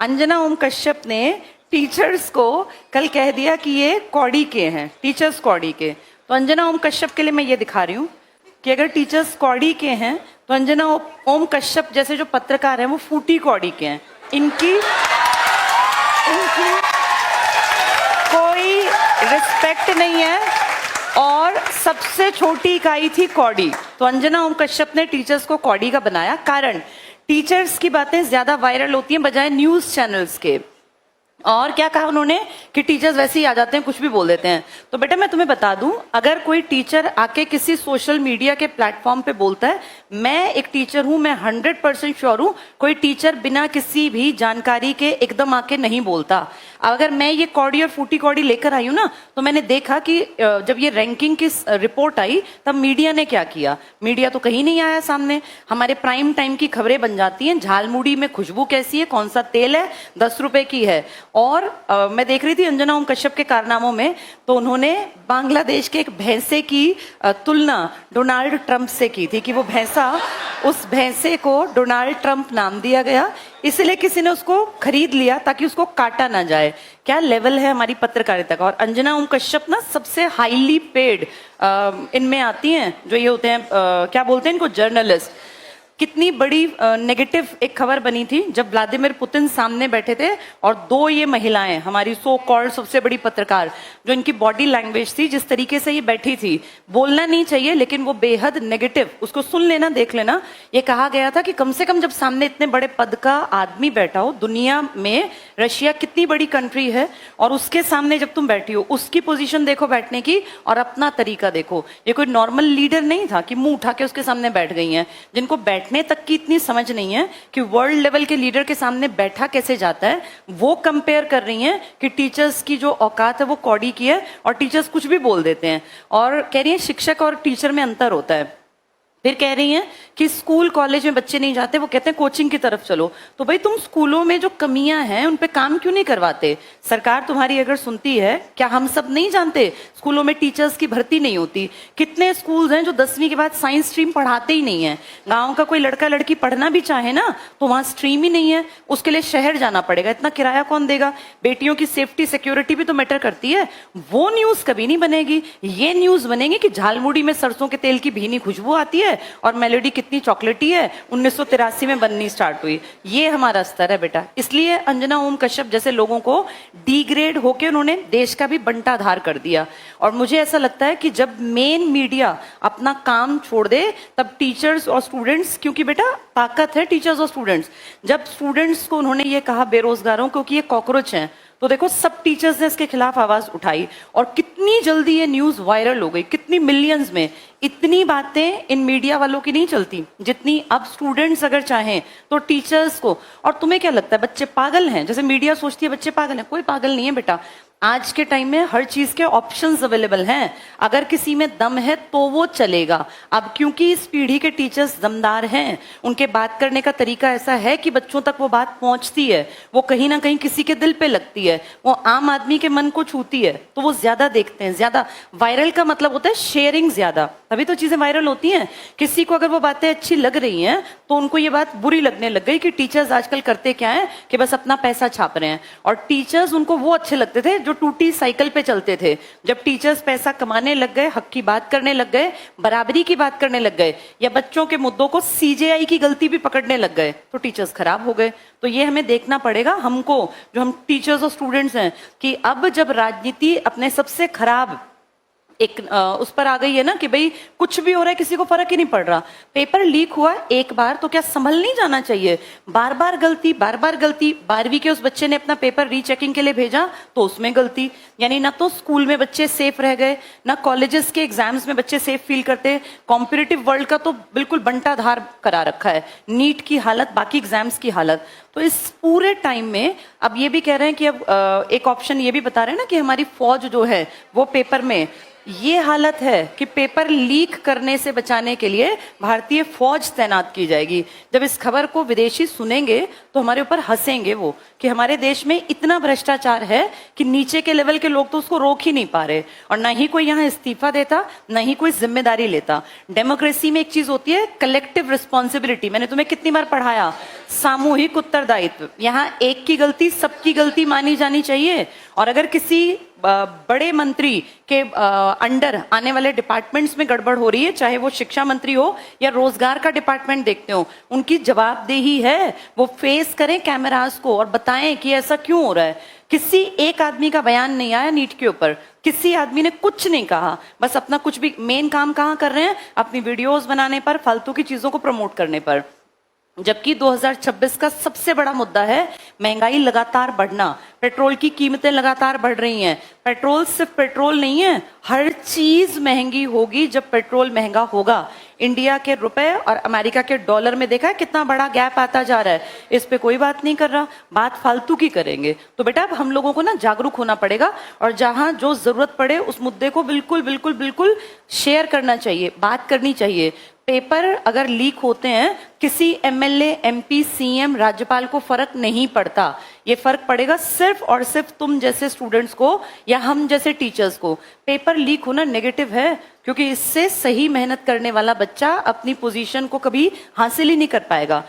अंजना ओम कश्यप ने टीचर्स को कल कह दिया कि ये कौड़ी के हैं, टीचर्स कौड़ी के। तो अंजना ओम कश्यप के लिए मैं ये दिखा रही हूँ कि अगर टीचर्स कौड़ी के हैं तो अंजना ओम कश्यप जैसे जो पत्रकार हैं वो फूटी कौड़ी के हैं। इनकी कोई रिस्पेक्ट नहीं है और सबसे छोटी इकाई थी कौड़ी। तो अंजना ओम कश्यप ने टीचर्स को कौड़ी का बनाया। कारण टीचर्स की बातें ज्यादा वायरल होती हैं बजाय न्यूज चैनल्स के। और क्या कहा उन्होंने कि टीचर्स वैसे ही आ जाते हैं, कुछ भी बोल देते हैं। तो बेटा मैं तुम्हें बता दूं, अगर कोई टीचर आके किसी सोशल मीडिया के प्लेटफॉर्म पे बोलता है, मैं एक टीचर हूं, मैं 100% श्योर हूं कोई टीचर बिना किसी भी जानकारी के एकदम आके नहीं बोलता। अगर मैं ये कौड़ी और फूटी कौड़ी लेकर आई हूं ना, तो मैंने देखा कि जब ये रैंकिंग की रिपोर्ट आई तब मीडिया ने क्या किया। मीडिया तो कहीं नहीं आया सामने। हमारे प्राइम टाइम की खबरें बन जाती हैं, झालमुड़ी में खुशबू कैसी है, कौन सा तेल है, 10 रुपए की है। और मैं देख रही थी अंजना ओम कश्यप के कारनामों में, तो उन्होंने बांग्लादेश के एक भैंसे की तुलना डोनाल्ड ट्रंप से की थी कि वो भैंसा, उस भैंसे को डोनाल्ड ट्रंप नाम दिया गया, इसलिए किसी ने उसको खरीद लिया ताकि उसको काटा ना जाए। क्या लेवल है हमारी पत्रकारिता का। और अंजना ओम कश्यप ना सबसे हाईली पेड इनमें आती हैं, जो ये होते हैं क्या बोलते हैं इनको, जर्नलिस्ट। कितनी बड़ी नेगेटिव एक खबर बनी थी जब व्लादिमीर पुतिन सामने बैठे थे और दो ये महिलाएं, हमारी सो कॉल्ड सबसे बड़ी पत्रकार, जो इनकी बॉडी लैंग्वेज थी, जिस तरीके से ये बैठी थी, बोलना नहीं चाहिए लेकिन वो बेहद नेगेटिव, उसको सुन लेना, देख लेना। ये कहा गया था कि कम से कम जब सामने इतने बड़े पद का आदमी बैठा हो, दुनिया में रशिया कितनी बड़ी कंट्री है और उसके सामने जब तुम बैठी हो, उसकी पोजीशन देखो बैठने की और अपना तरीका देखो। ये कोई नॉर्मल लीडर नहीं था कि मुंह उठा के उसके सामने बैठ गई हैं, जिनको बैठने तक की इतनी समझ नहीं है कि वर्ल्ड लेवल के लीडर के सामने बैठा कैसे जाता है। वो कंपेयर कर रही हैं कि टीचर्स की जो औकात है वो कौड़ी की है और टीचर्स कुछ भी बोल देते हैं। और कह रही हैं शिक्षक और टीचर में अंतर होता है। फिर कह रही हैं कि स्कूल कॉलेज में बच्चे नहीं जाते, वो कहते हैं कोचिंग की तरफ चलो। तो भाई तुम स्कूलों में जो कमियां हैं उन पे काम क्यों नहीं करवाते। सरकार तुम्हारी अगर सुनती है, क्या हम सब नहीं जानते स्कूलों में टीचर्स की भर्ती नहीं होती। कितने स्कूल्स हैं जो 10वीं के बाद साइंस स्ट्रीम पढ़ाते ही नहीं है। गाँव का कोई लड़का लड़की पढ़ना भी चाहे ना तो वहां स्ट्रीम ही नहीं है, उसके लिए शहर जाना पड़ेगा, इतना किराया कौन देगा। बेटियों की सेफ्टी सिक्योरिटी भी तो मैटर करती है। वो न्यूज कभी नहीं बनेगी। ये न्यूज बनेगी कि झालमुड़ी में सरसों के तेल की भीनी खुशबू आती है और मेलोडी कितनी चॉकलेटी है, 1983 में बननी स्टार्ट हुई। ये हमारा स्तर है बेटा। इसलिए अंजना ओम कश्यप जैसे लोगों को डिग्रेड होके उन्होंने देश का भी बंटाधार कर दिया। और मुझे ऐसा लगता है कि जब मेन मीडिया अपना काम छोड़ दे तब टीचर्स और स्टूडेंट्स, क्योंकि बेटा ताकत है टीचर्स और स्टूडेंट्स। जब स्टूडेंट्स को उन्होंने ये कहा बेरोजगारों को कि ये कॉकरोच हैं, तो देखो सब टीचर्स ने इसके खिलाफ आवाज उठाई और कितनी जल्दी ये न्यूज वायरल हो गई, कितनी मिलियंस में। इतनी बातें इन मीडिया वालों की नहीं चलती जितनी अब स्टूडेंट्स अगर चाहें तो टीचर्स को। और तुम्हें क्या लगता है बच्चे पागल हैं? जैसे मीडिया सोचती है बच्चे पागल हैं, कोई पागल नहीं है बेटा। आज के टाइम में हर चीज के ऑप्शंस अवेलेबल हैं। अगर किसी में दम है तो वो चलेगा। अब क्योंकि इस पीढ़ी के टीचर्स दमदार हैं, उनके बात करने का तरीका ऐसा है कि बच्चों तक वो बात पहुंचती है, वो कहीं ना कहीं किसी के दिल पे लगती है, वो आम आदमी के मन को छूती है, तो वो ज्यादा देखते हैं। ज्यादा वायरल का मतलब होता है शेयरिंग ज्यादा, तभी तो चीजें वायरल होती हैं। किसी को अगर वो बातें अच्छी लग रही हैं तो उनको ये बात बुरी लगने लग गई कि टीचर्स आजकल करते क्या है कि बस अपना पैसा छाप रहे हैं। और टीचर्स उनको वो अच्छे लगते थे जो टूटी साइकिल पे चलते थे। जब टीचर्स पैसा कमाने लग गए, हक की बात करने लग गए, बराबरी की बात करने लग गए, या बच्चों के मुद्दों को सीजेआई की गलती भी पकड़ने लग गए, तो टीचर्स खराब हो गए। तो ये हमें देखना पड़ेगा हमको, जो हम टीचर्स और स्टूडेंट्स हैं, कि अब जब राजनीति अपने सबसे खराब एक उस पर आ गई है ना कि भाई कुछ भी हो रहा है, किसी को फर्क ही नहीं पड़ रहा। पेपर लीक हुआ एक बार तो क्या संभल नहीं जाना चाहिए? बार बार गलती, बार बार गलती। 12वीं के उस बच्चे ने अपना पेपर रीचेकिंग के लिए भेजा तो उसमें गलती। यानी ना तो स्कूल में बच्चे सेफ रह गए, ना कॉलेजेस के एग्जाम्स में बच्चे सेफ फील करते। कॉम्पिटिटिव वर्ल्ड का तो बिल्कुल बंटाधार करा रखा है, नीट की हालत, बाकी एग्जाम्स की हालत। तो इस पूरे टाइम में अब ये भी कह रहे हैं कि अब एक ऑप्शन ये भी बता रहे हैं ना कि हमारी फौज जो है वो पेपर में ये हालत है कि पेपर लीक करने से बचाने के लिए भारतीय फौज तैनात की जाएगी। जब इस खबर को विदेशी सुनेंगे तो हमारे ऊपर हंसेंगे वो कि हमारे देश में इतना भ्रष्टाचार है कि नीचे के लेवल के लोग तो उसको रोक ही नहीं पा रहे, और ना ही कोई यहाँ इस्तीफा देता, ना ही कोई जिम्मेदारी लेता। डेमोक्रेसी में एक चीज होती है कलेक्टिव रिस्पॉन्सिबिलिटी। मैंने तुम्हें कितनी बार पढ़ाया, सामूहिक उत्तरदायित्व। यहाँ एक की गलती सबकी गलती मानी जानी चाहिए। और अगर किसी बड़े मंत्री के अंडर आने वाले डिपार्टमेंट्स में गड़बड़ हो रही है, चाहे वो शिक्षा मंत्री हो या रोजगार का डिपार्टमेंट देखते हो, उनकी जवाबदेही है वो फेस करें कैमरास को और बताएं कि ऐसा क्यों हो रहा है। किसी एक आदमी का बयान नहीं आया नीट के ऊपर, किसी आदमी ने कुछ नहीं कहा, बस अपना कुछ भी मेन काम कहाँ कर रहे हैं, अपनी वीडियोस बनाने पर, फालतू की चीजों को प्रमोट करने पर। जबकि 2026 का सबसे बड़ा मुद्दा है महंगाई लगातार बढ़ना। पेट्रोल की कीमतें लगातार बढ़ रही हैं। पेट्रोल सिर्फ पेट्रोल नहीं है, हर चीज महंगी होगी जब पेट्रोल महंगा होगा। इंडिया के रुपए और अमेरिका के डॉलर में देखा है कितना बड़ा गैप आता जा रहा है। इस पे कोई बात नहीं कर रहा, बात फालतू की करेंगे। तो बेटा अब हम लोगों को ना जागरूक होना पड़ेगा और जहां जो जरूरत पड़े उस मुद्दे को बिल्कुल बिल्कुल बिल्कुल शेयर करना चाहिए, बात करनी चाहिए। पेपर अगर लीक होते हैं, किसी एमएलए, एमपी, सीएम, राज्यपाल को फर्क नहीं पड़ता। ये फर्क पड़ेगा सिर्फ और सिर्फ तुम जैसे स्टूडेंट्स को या हम जैसे टीचर्स को। पेपर लीक होना नेगेटिव है क्योंकि इससे सही मेहनत करने वाला बच्चा अपनी पोजीशन को कभी हासिल ही नहीं कर पाएगा।